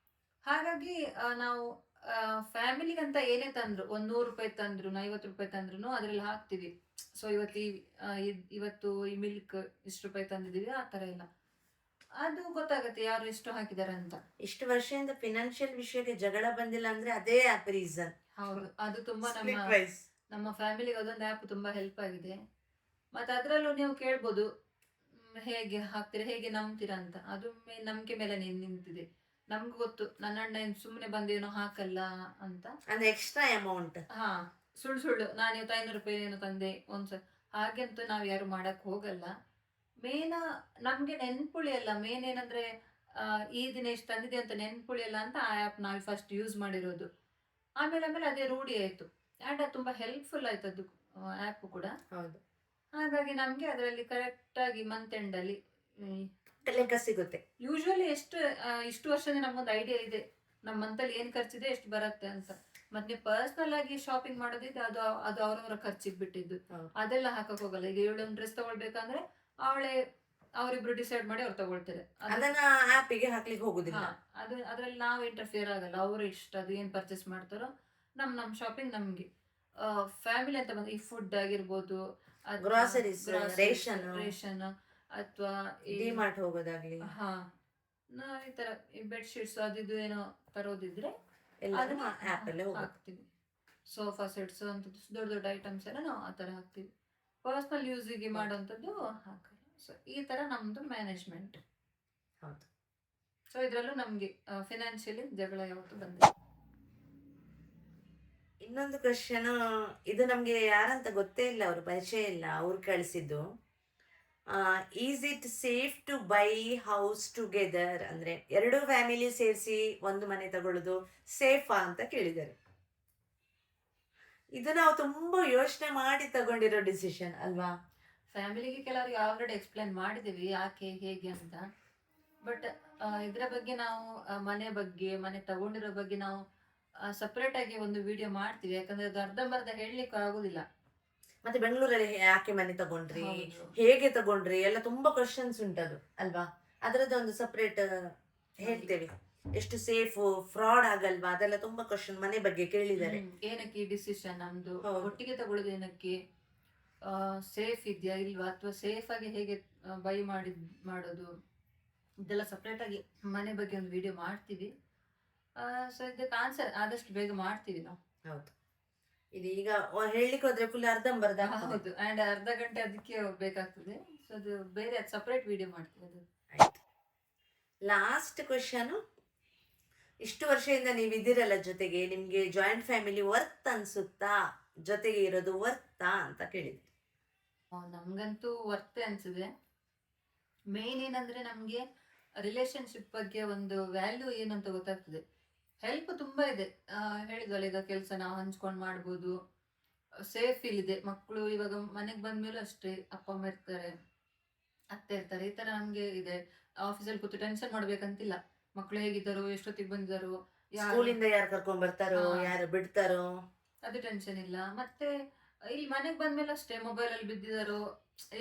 ಹಾಗಾಗಿ ನಾವು ಫ್ಯಾಮಿಲಿಗಂತ ಏನೇ ತಂದ್ರು, ಒಂದು 100 ರೂಪಾಯಿ ತಂದ್ರು, 50 ರೂಪಾಯಿ ತಂದ್ರು ಅದ್ರಲ್ಲಿ ಹಾಕ್ತೀವಿ. ಸೊ ಇವತ್ತು ಈ ಮಿಲ್ಕ್ ಇಷ್ಟು ರೂಪಾಯಿ ತಂದಿದ್ದೀವಿ, ಆ ಥರ ಎಲ್ಲ ಅದು ಗೊತ್ತಾಗುತ್ತೆ ಯಾರು ಎಷ್ಟು ಹಾಕಿದ್ದಾರೆ ಅಂತ. ಇಷ್ಟು ವರ್ಷದಿಂದ ಫಿನಾನ್ಷಿಯಲ್ ವಿಷಯಕ್ಕೆ ಜಗಳ ಬಂದಿಲ್ಲ ಅಂದ್ರೆ ಅದೇ ಆಪ್ ರೀಸನ್. ಹೌದು, ಅದು ತುಂಬಾ ಸ್ಪ್ಲಿಟ್ ವೈಸ್. ನಮ್ಮ ಫ್ಯಾಮಿಲಿಗೆ ಅದೊಂದು ಆ್ಯಪ್ ತುಂಬಾ ಹೆಲ್ಪ್ ಆಗಿದೆ. ಮತ್ತೆ ಅದರಲ್ಲೂ ನೀವು ಕೇಳ್ಬೋದು ಹೇಗೆ ಹಾಕ್ತೀರಾ, ಹೇಗೆ ನಂಬ್ತೀರಾ ಅಂತ. ಅದು ನಂಬಿಕೆ ಮೇಲೆ ನಿಂತಿದೆ. ನಮ್ಗೆ ಗೊತ್ತು ನನ್ನ ಅಣ್ಣ ಏನು ಸುಮ್ಮನೆ ಬಂದೇನೋ ಹಾಕಲ್ಲ ಅಂತ. ಅಂದ್ರೆ ಎಕ್ಸ್ಟ್ರಾ ಅಮೌಂಟ್. ಹಾ, ಸುಳ್ಳು ನಾನು ಇವತ್ತು 500 ರೂಪಾಯಿ ಏನೋ ತಂದೆ ಹಾಗೆಂತೂ ನಾವು ಯಾರು ಮಾಡಕ್ ಹೋಗಲ್ಲ. ಮೇನ್ ನಮ್ಗೆ ನೆನ್ಪುಳಿಯಲ್ಲ. ಮೇನ್ ಏನಂದ್ರೆ ಈ ದಿನ ಎಷ್ಟು ತಂದಿದೆ ಅಂತ ನೆನ್ಪುಳಿಯಲ್ಲ ಅಂತ ಆ ಆ್ಯಪ್ ನಾವು ಫಸ್ಟ್ ಯೂಸ್ ಮಾಡಿರೋದು. ಆಮೇಲೆ ಅದೇ ರೂಢಿ ಆಯ್ತು. ಆ್ಯಂಡ್ ಅದು ತುಂಬಾ ಹೆಲ್ಪ್ಫುಲ್ ಆಯ್ತು ಅದು ಆ್ಯಪ್ ಕೂಡ. ಹೌದು, ಹಾಗಾಗಿ ನಮ್ಗೆ ಅದರಲ್ಲಿ ಕರೆಕ್ಟ್ ಆಗಿ ಮಂತ್ ಎಂಡ್ ಅಲ್ಲಿ ಲೆಕ್ಕ ಸಿಗುತ್ತೆ. ಯೂಶುವಲಿ ಇಷ್ಟು ವರ್ಷದಿಂದ ನಮ್ಗೊಂದು ಐಡಿಯಾ ಇದೆ, ನಮ್ಮ ಮಂತಲ್ಲಿ ಏನ್ ಖರ್ಚಿದೆ ಎಷ್ಟು ಬರುತ್ತೆ ಅಂತ. ಮತ್ತೆ ಪರ್ಸನಲ್ ಆಗಿ ಶಾಪಿಂಗ್ ಮಾಡೋದಿದೆ, ಅದು ಅವ್ರವ್ರ ಖರ್ಚಿಗೆ ಬಿಟ್ಟಿದ್ದು. ಅದೆಲ್ಲ ಹಾಕಕ್ ಹೋಗಲ್ಲ. ಈಗ ಇವಳೊಂದು ಡ್ರೆಸ್ ತಗೊಳ್ಬೇಕಂದ್ರೆ ಅವರಿಬ್ರು ಡಿಸೈಡ್ ಮಾಡಿ ಅವ್ರು ತಗೊಳ್ತಾರೆ. ಅದನ್ನ ಆಪಿಗೆ ಹಾಕ್ಲಿಕ್ಕೆ ಹೋಗುದಿಲ್ಲ. ಅದ್ರಲ್ಲಿ ನಾವು ಇಂಟರ್ಫಿಯರ್ ಆಗಲ್ಲ. ಅವ್ರು ಇಷ್ಟ ಅದು ಏನ್ ಪರ್ಚೇಸ್ ಮಾಡ್ತಾರೋ ನಮ್ ಶಾಪಿಂಗ್ ನಮ್ಗೆ. ಫ್ಯಾಮಿಲಿ ಅಂತ ಬಂದ್ರೆ ಈ ಫುಡ್ ಆಗಿರ್ಬೋದು, ಗ್ರಾಸರೀಸ್, ರೇಷನ್ ಅಥವಾ ಡಿಮಾರ್ಟ್ ಹೋಗೋದಾಗ್ಲಿ, ನಾವ್ ಈ ತರ ಬೆಡ್ ಶೀಟ್ಸ್ ಅದು ಏನೋ ತರೋದಿದ್ರೆ ಅದನ್ನ ಆಪ್ ಅಲ್ಲೇ ಹಾಕ್ತಿವಿ. ಸೋಫಾ ಸೆಟ್ಸ್ ಅಂತ ದೊಡ್ಡ ದೊಡ್ಡ ಐಟಮ್ಸ್ ಎಲ್ಲ ನಾವು ಆ ತರ ಹಾಕ್ತಿವಿ. ಪರ್ಸನಲ್ ಯೂಸಿಗೆ ಮಾಡುವಂಥದ್ದು ಹಾಕಲ್ಲ. ಸೊ ಈ ತರ ನಮ್ದು ಮ್ಯಾನೇಜ್ಮೆಂಟ್. ಹೌದು. ಸೊ ಇದ್ರಲ್ಲೂ ನಮ್ಗೆ ಫಿನಾನ್ಷಿಯಲಿ ಜಗಳ ಯಾವತ್ತೂ ಬಂದಿಲ್ಲ. ಇನ್ನೊಂದು ಕ್ವಶನ್, ಇದು ನಮ್ಗೆ ಯಾರಂತ ಗೊತ್ತೇ ಇಲ್ಲ, ಅವ್ರ ಪರಿಚಯ ಇಲ್ಲ, ಅವ್ರು ಕಳಿಸಿದ್ದು. Is it safe to buy house together, ಅಂದ್ರೆ ಎರಡು ಫ್ಯಾಮಿಲಿ ಸೇರಿಸಿ ಒಂದು ಮನೆ ತಗೊಳ್ಳೋದು ಸೇಫಾ ಅಂತ ಕೇಳಿದ್ದಾರೆ. ಇದು ನಾವು ತುಂಬಾ ಯೋಚನೆ ಮಾಡಿ ತಗೊಂಡಿರೋ ಡಿಸಿಷನ್ ಅಲ್ವಾ. ಫ್ಯಾಮಿಲಿಗೆ ಕೆಲವರಿಗೆ ಆಲ್ರೆಡಿ ಎಕ್ಸ್ಪ್ಲೈನ್ ಮಾಡಿದ್ದೀವಿ ಯಾಕೆ ಹೇಗೆ ಅಂತ. ಬಟ್ ಇದರ ಬಗ್ಗೆ ನಾವು ಮನೆ ತಗೊಂಡಿರೋ ಬಗ್ಗೆ ನಾವು ಸಪ್ರೇಟ್ ಆಗಿ ಒಂದು ವಿಡಿಯೋ ಮಾಡ್ತೀವಿ. ಯಾಕಂದ್ರೆ ಅದು ಅರ್ಧಂಬರ್ಧ ಹೇಳಲಿಕ್ಕೆ ಆಗುದಿಲ್ಲ. ಮತ್ತೆ ಬೆಂಗಳೂರಲ್ಲಿ ಯಾಕೆ ಮನೆ ತಗೊಂಡ್ರಿ, ಹೇಗೆ ತಗೊಂಡ್ರಿ ಎಲ್ಲ ತುಂಬಾ ಕ್ವಶನ್ಸ್ ಉಂಟದು ಅಲ್ವಾ. ಅದರದ್ದು ಒಂದು ಸಪ್ರೇಟ್ ಹೇಳ್ತೇವೆ. ಎಷ್ಟು ಸೇಫ್, ಫ್ರಾಡ್ ಆಗಲ್ವಾ, ಅದೆಲ್ಲ ತುಂಬಾ ಕ್ವಶನ್ ಮನೆ ಬಗ್ಗೆ ಕೇಳಿದ್ದಾರೆ. ಏನಕ್ಕೆ ಈ ಡಿಸಿಷನ್ ನಮ್ದು, ಒಟ್ಟಿಗೆ ತಗೊಳ್ಳೋದು ಏನಕ್ಕೆ, ಸೇಫ್ ಇದೆಯಾ ಇಲ್ವಾ, ಅಥವಾ ಸೇಫ್ ಆಗಿ ಹೇಗೆ ಬೈ ಮಾಡೋದು, ಇದೆಲ್ಲ ಸಪ್ರೇಟ್ ಆಗಿ ಮನೆ ಬಗ್ಗೆ ಒಂದು ವಿಡಿಯೋ ಮಾಡ್ತೀವಿ. ಸೊ ಇದಕ್ಕೆ ಆನ್ಸರ್ ಆದಷ್ಟು ಬೇಗ ಮಾಡ್ತೀವಿ ನಾವು. ಹೌದು, ಇದು ಈಗ ಹೇಳಲಿಕ್ಕೆ ಹೋದ್ರೆ ಫುಲ್ ಅರ್ಧಂಬರ್ಧ. ಹೌದು, ಅಂಡ್ ಅರ್ಧ ಗಂಟೆ ಅದಕ್ಕೆ ಬೇಕಾಗ್ತದೆ. ಸೊ ಅದು ಬೇರೆ ಸಪ್ರೇಟ್ ವಿಡಿಯೋ ಮಾಡ್ತೀವಿ. ಅದು ಆಯ್ತು. ಲಾಸ್ಟ್ ಕ್ವಶನ್, ಇಷ್ಟು ವರ್ಷದಿಂದ ನೀವು ಇದ್ದೀರಲ್ಲ ಜೊತೆಗೆ, ನಿಮ್ಗೆ ಜಾಯಿಂಟ್ ಫ್ಯಾಮಿಲಿ ವರ್ತ್ ಅನ್ಸುತ್ತಾ, ಜೊತೆಗೆ ಇರೋದು ವರ್ತಾ ಅಂತ ಕೇಳಿದ್ವಿ. ನಮ್ಗಂತೂ ವರ್ತೆ ಅನ್ಸಿದೆ. ಮೇನ್ ಏನಂದ್ರೆ ನಮ್ಗೆ ರಿಲೇಶನ್ಶಿಪ್ ಬಗ್ಗೆ ಒಂದು ವ್ಯಾಲ್ಯೂ ಏನು ಅಂತ ಗೊತ್ತಾಗ್ತದೆ. ಹೆಲ್ಪ್ ತುಂಬಾ ಇದೆ. ಹೇಳಿದ್ವಲ್ಲ, ಈಗ ಕೆಲಸ ನಾವು ಹಂಚ್ಕೊಂಡು ಮಾಡ್ಬೋದು, ಸೇಫ್ ಫೀಲ್ ಇದೆ. ಮಕ್ಕಳು ಇವಾಗ ಮನೆಗೆ ಬಂದ್ಮೇಲೂ ಅಷ್ಟೇ, ಅಪ್ಪ ಅಮ್ಮ ಇರ್ತಾರೆ, ಅತ್ತೆ ಇರ್ತಾರೆ, ಈ ತರ ನಮ್ಗೆ ಇದೆ. ಆಫೀಸಲ್ಲಿ ಕೂತು ಟೆನ್ಷನ್ ಮಾಡ್ಬೇಕಂತಿಲ್ಲ. ಮಕ್ಕಳು ಹೇಗಿದ್ದಾರೋ, ಎಷ್ಟೊತ್ತಿಗೆ ಬಂದಿದ್ದಾರೋ, ಸ್ಕೂಲಿಂದ ಯಾರು ಕರ್ಕೊಂಡ್ ಬರ್ತಾರೋ, ಯಾರು ಬಿಡ್ತಾರೋ, ಅದು ಟೆನ್ಷನ್ ಇಲ್ಲ. ಮತ್ತೆ ಇಲ್ಲಿ ಮನೆಗೆ ಬಂದ್ಮೇಲೆ ಅಷ್ಟೇ, ಮೊಬೈಲ್ ಅಲ್ಲಿ ಬಿದ್ದಿದಾರೋ,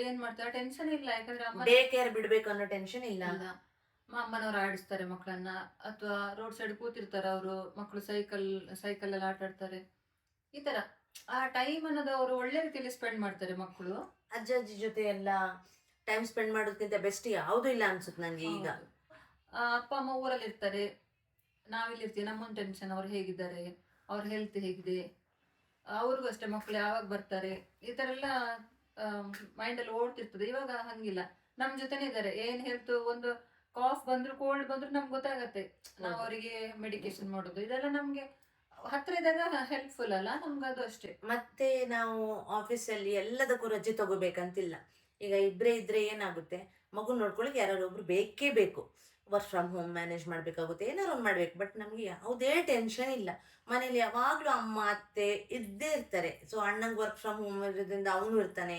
ಏನ್ ಮಾಡ್ತಾರೆ ಟೆನ್ಷನ್ ಇಲ್ಲ. ಯಾಕಂದ್ರೆ ಡೇ ಕೇರ್ ಬಿಡ್ಬೇಕು ಅನ್ನೋ ಟೆನ್ಷನ್ ಇಲ್ಲ. ಅಮ್ಮನವ್ರು ಆಡಿಸ್ತಾರೆ ಮಕ್ಕಳನ್ನ, ಅಥವಾ ರೋಡ್ ಸೈಡ್ ಕೂತಿರ್ತಾರೆ ಅವರು, ಮಕ್ಕಳು ಸೈಕಲ್ ಅಲ್ಲಿ ಆಟ ಆಡ್ತಾರೆ. ಈ ತರ ಆ ಟೈಮ್ ಅನ್ನೋದು ಅವರು ಒಳ್ಳೆ ರೀತಿಯಲ್ಲಿ ಸ್ಪೆಂಡ್ ಮಾಡ್ತಾರೆ ಮಕ್ಕಳು. ಅಜ್ಜ ಅಜ್ಜಿ ಜೊತೆ ಎಲ್ಲ ಟೈಮ್ ಸ್ಪೆಂಡ್ ಮಾಡೋದಕ್ಕಿಂತ ಬೆಸ್ಟ್ ಯಾವುದು ಇಲ್ಲ ಅನ್ಸುತ್ತೆ ನಂಗೆ ಈಗ. ಅಪ್ಪ ಅಮ್ಮ ಊರಲ್ಲಿ ಇರ್ತಾರೆ, ನಾವಿಲ್ಲಿರ್ತೀವಿ, ನಮ್ಮೊಂದು ಟೆನ್ಷನ್, ಅವ್ರು ಹೇಗಿದ್ದಾರೆ, ಅವ್ರ ಹೆಲ್ತ್ ಹೇಗಿದೆ, ಅವ್ರಿಗೂ ಅಷ್ಟೇ ಮಕ್ಕಳು ಯಾವಾಗ ಬರ್ತಾರೆ, ಈ ತರ ಎಲ್ಲ ಮೈಂಡಲ್ಲಿ ಓಡ್ತಿರ್ತದೆ. ಇವಾಗ ಹಂಗಿಲ್ಲ, ನಮ್ ಜೊತೆನೇ ಇದ್ದಾರೆ. ಏನ್ ಹೇಳ್ತು, ಒಂದು ಕಾಫ್ ಬಂದ್ರು, ಕೋಲ್ಡ್ ಬಂದ್ರು ನಮ್ಗೆ ಗೊತ್ತಾಗತ್ತೆ. ನಾವು ಅವರಿಗೆ ಮೆಡಿಕೇಶನ್ ಮಾಡೋದು, ಇದೆಲ್ಲ ನಮ್ಗೆ ಹತ್ರ ಇದ್ದಾಗ ಹೆಲ್ಪ್ಫುಲ್ ಅಲ್ಲ ನಮ್ಗೆ, ಅದು ಅಷ್ಟೇ. ಮತ್ತೆ ನಾವು ಆಫೀಸಲ್ಲಿ ಎಲ್ಲದಕ್ಕೂ ರಜೆ ತಗೋಬೇಕಂತಿಲ್ಲ. ಈಗ ಇಬ್ಬರೇ ಇದ್ರೆ ಏನಾಗುತ್ತೆ, ಮಗು ನೋಡ್ಕೊಳಕ್ಕೆ ಯಾರು ಒಬ್ರು ಬೇಕೇ ಬೇಕು. ವರ್ಕ್ ಫ್ರಮ್ ಹೋಮ್ ಮ್ಯಾನೇಜ್ ಮಾಡ್ಬೇಕಾಗುತ್ತೆ, ಏನಾರು ಒಂದು ಮಾಡ್ಬೇಕು. ಬಟ್ ನಮ್ಗೆ ಯಾವುದೇ ಟೆನ್ಷನ್ ಇಲ್ಲ. ಮನೇಲಿ ಯಾವಾಗ್ಲೂ ಅಮ್ಮ ಅತ್ತೆ ಇದ್ದೇ ಇರ್ತಾರೆ. ಸೊ ಅಣ್ಣಂಗೆ ವರ್ಕ್ ಫ್ರಮ್ ಹೋಮ್ ಇರೋದ್ರಿಂದ ಅವನು ಇರ್ತಾನೆ.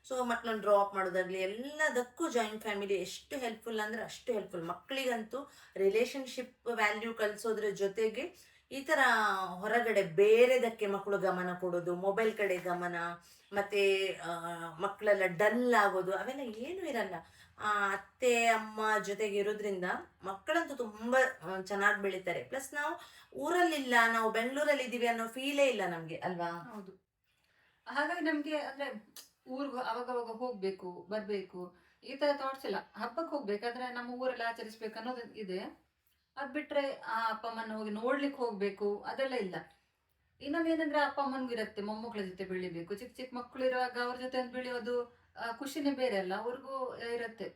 ಸೊ ಮಕ್ಕಳನ್ನ ಡ್ರಾಪ್ ಮಾಡೋದಾಗ್ಲಿ ಎಲ್ಲದಕ್ಕೂ ಜಾಯಿಂಟ್ ಫ್ಯಾಮಿಲಿ ಎಷ್ಟು ಹೆಲ್ಪ್ಫುಲ್ ಅಂದ್ರೆ ಅಷ್ಟು ಹೆಲ್ಪ್ಫುಲ್. ಮಕ್ಕಳಿಗಂತೂ ರಿಲೇಶನ್ಶಿಪ್ ವ್ಯಾಲ್ಯೂ ಕಲಿಸೋದ್ರ ಜೊತೆಗೆ ಈ ಥರ ಹೊರಗಡೆ ಬೇರೆದಕ್ಕೆ ಮಕ್ಕಳು ಗಮನ ಕೊಡೋದು, ಮೊಬೈಲ್ ಕಡೆ ಗಮನ, ಮತ್ತೆ ಮಕ್ಕಳೆಲ್ಲ ಡಲ್ ಆಗೋದು ಅವೆಲ್ಲ ಏನೂ ಇರಲ್ಲ. ಅತ್ತೆ ಅಮ್ಮ ಜೊತೆಗೆ ಇರೋದ್ರಿಂದ ಮಕ್ಕಳಂತೂ ತುಂಬ ಚೆನ್ನಾಗಿ ಬೆಳೀತಾರೆ. ಪ್ಲಸ್ ನಾವು ಊರಲ್ಲಿಲ್ಲ, ನಾವು ಬೆಂಗಳೂರಲ್ಲಿ ಇದ್ದೀವಿ ಅನ್ನೋ ಫೀಲೇ ಇಲ್ಲ ನಮಗೆ ಅಲ್ವಾ? ಹೌದು. ಹಾಗಾಗಿ ನಮ್ಗೆ ಅಂದ್ರೆ ಊರ್ಗ್ ಅವಾಗವಾಗ ಹೋಗ್ಬೇಕು ಬರ್ಬೇಕು ಈ ತರ ಥಾಟ್ಸ್ ಇಲ್ಲ. ಹಬ್ಬಕ್ಕೆ ಹೋಗ್ಬೇಕಾದ್ರೆ ನಮ್ಮ ಊರಲ್ಲಿ ಆಚರಿಸ್ಬೇಕು ಅನ್ನೋದು ಇದೆ. ಅದ್ ಬಿಟ್ರೆ ಆ ಅಪ್ಪ ಅಮ್ಮನ ಹೋಗಿ ನೋಡ್ಲಿಕ್ಕೆ ಹೋಗ್ಬೇಕು ಅದೆಲ್ಲ ಇಲ್ಲ. ಇನ್ನೊಂದೇನಂದ್ರೆ ಅಪ್ಪ ಅಮ್ಮನ್ಗೂ ಇರತ್ತೆ ಮೊಮ್ಮಕ್ಳ ಜೊತೆ ಬೆಳಿಬೇಕು. ಚಿಕ್ಕ ಚಿಕ್ಕ ಮಕ್ಕಳು ಇರುವಾಗ ಅವ್ರ ಜೊತೆ ಬೆಳೆಯೋದು ಖುಷಿನೇ ಬೇರೆ ಅಲ್ಲ. ಅವ್ರಿಗೂ ಇರತ್ತೆ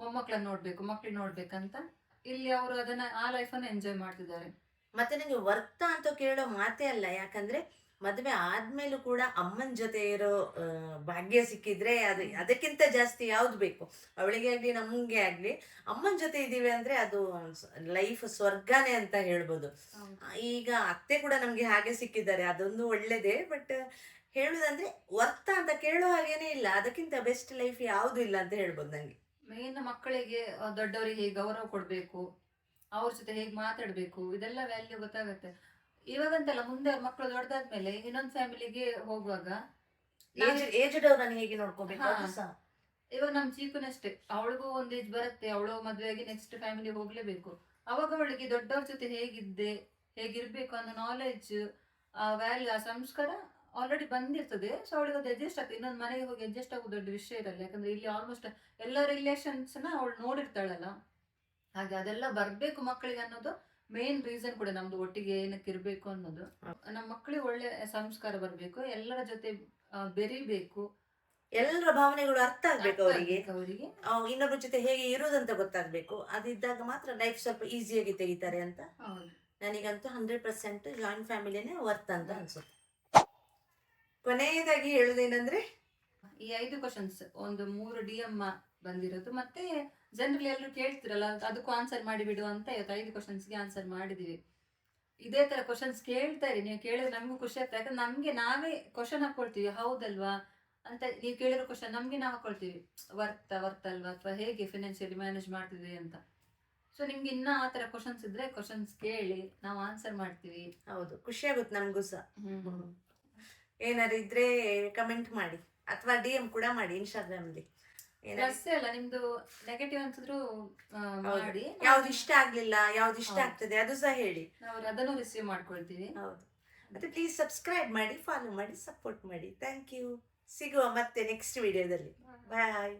ಮೊಮ್ಮಕ್ಳನ್ನ ನೋಡ್ಬೇಕು ಮಕ್ಳು ನೋಡ್ಬೇಕಂತ. ಇಲ್ಲಿ ಅವರು ಅದನ್ನ ಆ ಲೈಫನ್ನ ಎಂಜಾಯ್ ಮಾಡ್ತಿದ್ದಾರೆ. ಮತ್ತೆ ನಂಗೆ ವರ್ತ ಅಂತ ಕೇಳೋ ಮಾತೇ ಅಲ್ಲ. ಯಾಕಂದ್ರೆ ಮದುವೆ ಆದ್ಮೇಲೂ ಕೂಡ ಅಮ್ಮನ ಜೊತೆ ಇರೋ ಭಾಗ್ಯ ಸಿಕ್ಕಿದ್ರೆ ಅದಕ್ಕಿಂತ ಜಾಸ್ತಿ ಯಾವ್ದು ಬೇಕು? ಅವಳಿಗೆ ಆಗ್ಲಿ ನಮ್ಗೆ ಆಗ್ಲಿ ಅಮ್ಮನ ಜೊತೆ ಇದೀವಿ ಅಂದ್ರೆ ಅದು ಲೈಫ್ ಸ್ವರ್ಗನೇ ಅಂತ ಹೇಳ್ಬೋದು. ಹೌದು. ಈಗ ಅತ್ತೆ ಕೂಡ ನಮ್ಗೆ ಹಾಗೆ ಸಿಕ್ಕಿದ್ದಾರೆ, ಅದೊಂದು ಒಳ್ಳೇದೇ. ಬಟ್ ಹೇಳುದಂದ್ರೆ ವರ್ತ ಅಂತ ಕೇಳೋ ಹಾಗೇನೆ ಇಲ್ಲ, ಅದಕ್ಕಿಂತ ಬೆಸ್ಟ್ ಲೈಫ್ ಯಾವ್ದು ಇಲ್ಲ ಅಂತ ಹೇಳ್ಬೋದು ನಂಗೆ. ಮೇನ್ ಮಕ್ಕಳಿಗೆ ದೊಡ್ಡವರಿಗೆ ಹೇಗೆ ಗೌರವ ಕೊಡ್ಬೇಕು, ಅವ್ರ ಜೊತೆ ಹೇಗೆ ಮಾತಾಡ್ಬೇಕು, ಇದೆಲ್ಲ ವ್ಯಾಲ್ಯೂ ಗೊತ್ತಾಗತ್ತೆ. ಇವಾಗಂತಲ್ಲ, ಮುಂದೆ ಮಕ್ಕಳು ದೊಡ್ಡದಾದ್ಮೇಲೆ ಇನ್ನೊಂದ್ ಫ್ಯಾಮಿಲಿಗೆ ಹೋಗುವಾಗ ಏಜ್ಡ್ ಅವ್ರನ್ನ ಹೇಗೆ ನೋಡ್ಕೋಬೇಕು ಹಾ. ಅದು ಸಹ. ಇವಾಗ ನಮ್ ಚೀಕುನಷ್ಟೇ, ಅವಳಿಗೂ ಒಂದ್ ಏಜ್ ಬರುತ್ತೆ, ಅವಳು ಮದ್ವೆ ಆಗಿ ನೆಕ್ಸ್ಟ್ ಫ್ಯಾಮಿಲಿ ಹೋಗ್ಲೇಬೇಕು. ಅವಾಗ ಅವಳಿಗೆ ದೊಡ್ಡವ್ರ ಜೊತೆ ಹೇಗಿದ್ದೆ ಹೇಗಿರ್ಬೇಕು ಅನ್ನೋ ನಾಲೆಡ್ಜ್, ಆ ವ್ಯಾಲ್ಯೂ, ಆ ಸಂಸ್ಕಾರ ಆಲ್ರೆಡಿ ಬಂದಿರ್ತದೆ. ಸೊ ಅವಳಿಗೆ ಅದು ಅಡ್ಜಸ್ಟ್ ಆಗ್ತದೆ. ಇನ್ನೊಂದು ಮನೆಗೆ ಹೋಗಿ ಅಡ್ಜಸ್ಟ್ ಆಗೋದು ದೊಡ್ಡ ವಿಷಯ ಇರಲ್ಲ. ಯಾಕಂದ್ರೆ ಇಲ್ಲಿ ಆಲ್ಮೋಸ್ಟ್ ಎಲ್ಲ ರಿಲೇಷನ್ಸ್ ನ ಅವಳು ನೋಡಿರ್ತಾಳಲ್ಲ. ಹಾಗೆ ಅದೆಲ್ಲ ಬರ್ಬೇಕು ಮಕ್ಕಳಿಗೆ ಅನ್ನೋದು ಮೇನ್ ರೀಸನ್ ಕೂಡ ನಮ್ದು ಒಟ್ಟಿಗೆ ಏನಕ್ಕೆ ಇರ್ಬೇಕು ಅನ್ನೋದು. ನಮ್ಮ ಮಕ್ಕಳಿಗೆ ಒಳ್ಳೆ ಸಂಸ್ಕಾರ ಬರ್ಬೇಕು, ಎಲ್ಲರ ಜೊತೆ ಬೆರಿಬೇಕು, ಎಲ್ಲರ ಭಾವನೆಗಳು ಅರ್ಥ ಆಗ್ಬೇಕು ಅವರಿಗೆ. ಅವರಿಗೆ ಇನ್ನೊಬ್ಬರ ಜೊತೆ ಹೇಗೆ ಇರೋದಂತ ಗೊತ್ತಾಗ್ಬೇಕು. ಅದಿದ್ದಾಗ ಮಾತ್ರ ಲೈಫ್ ಸ್ವಲ್ಪ ಈಸಿಯಾಗಿ ತೆಗಿತಾರೆ ಅಂತ ಹೌದು. ನನಗಂತೂ 100% ಜಾಯಿಂಟ್ ಫ್ಯಾಮಿಲಿನೇ ವರ್ತ್ ಅಂತ ಅನ್ಸುತ್ತೆ. ಕೊನೆಯದಾಗಿ ಹೇಳುದೇನಂದ್ರೆ, ಈ 5 ಕ್ವಶನ್ಸ್, ಒಂದು 3 DM ಬಂದಿರೋದು, ಮತ್ತೆ ಜನರಲ್ ಎಲ್ಲರೂ ಕೇಳ್ತಿರಲ್ಲ ಅದಕ್ಕೂ ಆನ್ಸರ್ ಮಾಡಿಬಿಡು ಅಂತ ಇವತ್ತು 5 ಕ್ವಶನ್ಸ್ಗೆ ಆನ್ಸರ್ ಮಾಡಿದೀವಿ. ಇದೇ ತರ ಕ್ವಶನ್ಸ್ ಕೇಳ್ತಾ ಇರಿ, ನೀವು ಕೇಳಿದ್ರೆ ನಮಗೂ ಖುಷಿ ಆಗ್ತದೆ. ಯಾಕಂದ್ರೆ ನಮ್ಗೆ ನಾವೇ ಕ್ವಶನ್ ಹಾಕೊಳ್ತೀವಿ, ಹೌದಲ್ವಾ ಅಂತ. ನೀವು ಕೇಳಿರೋ ಕ್ವಶನ್ ನಮ್ಗೆ ನಾವು ಹಾಕೊಳ್ತೀವಿ, ವರ್ತ್ ಅಲ್ವಾ, ಅಥವಾ ಹೇಗೆ ಫಿನಾನ್ಷಿಯಲಿ ಮ್ಯಾನೇಜ್ ಮಾಡ್ತಿದ್ವಿ ಅಂತ. ಸೊ ನಿಮ್ಗೆ ಇನ್ನ ಆ ತರ ಕ್ವಶನ್ಸ್ ಇದ್ರೆ ಕ್ವಶನ್ಸ್ ಕೇಳಿ, ನಾವು ಆನ್ಸರ್ ಮಾಡ್ತೀವಿ. ಹೌದು, ಖುಷಿ ಆಗುತ್ತೆ ನಮಗೂ ಸಹ. ಏನಾದ್ರು ಇದ್ರೆ ಕಮೆಂಟ್ ಮಾಡಿ, ಅಥವಾ DM ಕೂಡ ಮಾಡಿ ಇನ್ಸ್ಟಾಗ್ರಾಮ್ಲಿ. ಪ್ಲಸ್ ಅಲ್ಲ, ನಿಮ್ದು ನೆಗೆಟಿವ್ ಅನ್ಸಿದ್ರು ಮಾಡಿ, ಯಾವ್ದು ಇಷ್ಟ ಆಗ್ಲಿಲ್ಲ, ಯಾವ್ದು ಇಷ್ಟ ಆಗ್ತದೆ ಅದು ಸಹ ಹೇಳಿ, ನಾವು ಅದನ್ನು ರಿಸೀವ್ ಮಾಡ್ಕೊಳ್ತೀವಿ. ಹೌದು. ಮತ್ತೆ ಪ್ಲೀಸ್ ಸಬ್ಸ್ಕ್ರೈಬ್ ಮಾಡಿ, ಫಾಲೋ ಮಾಡಿ, ಸಪೋರ್ಟ್ ಮಾಡಿ. Thank you. ಸಿಗುವ ಮತ್ತೆ ನೆಕ್ಸ್ಟ್ ವಿಡಿಯೋದಲ್ಲಿ. ಬಾಯ್.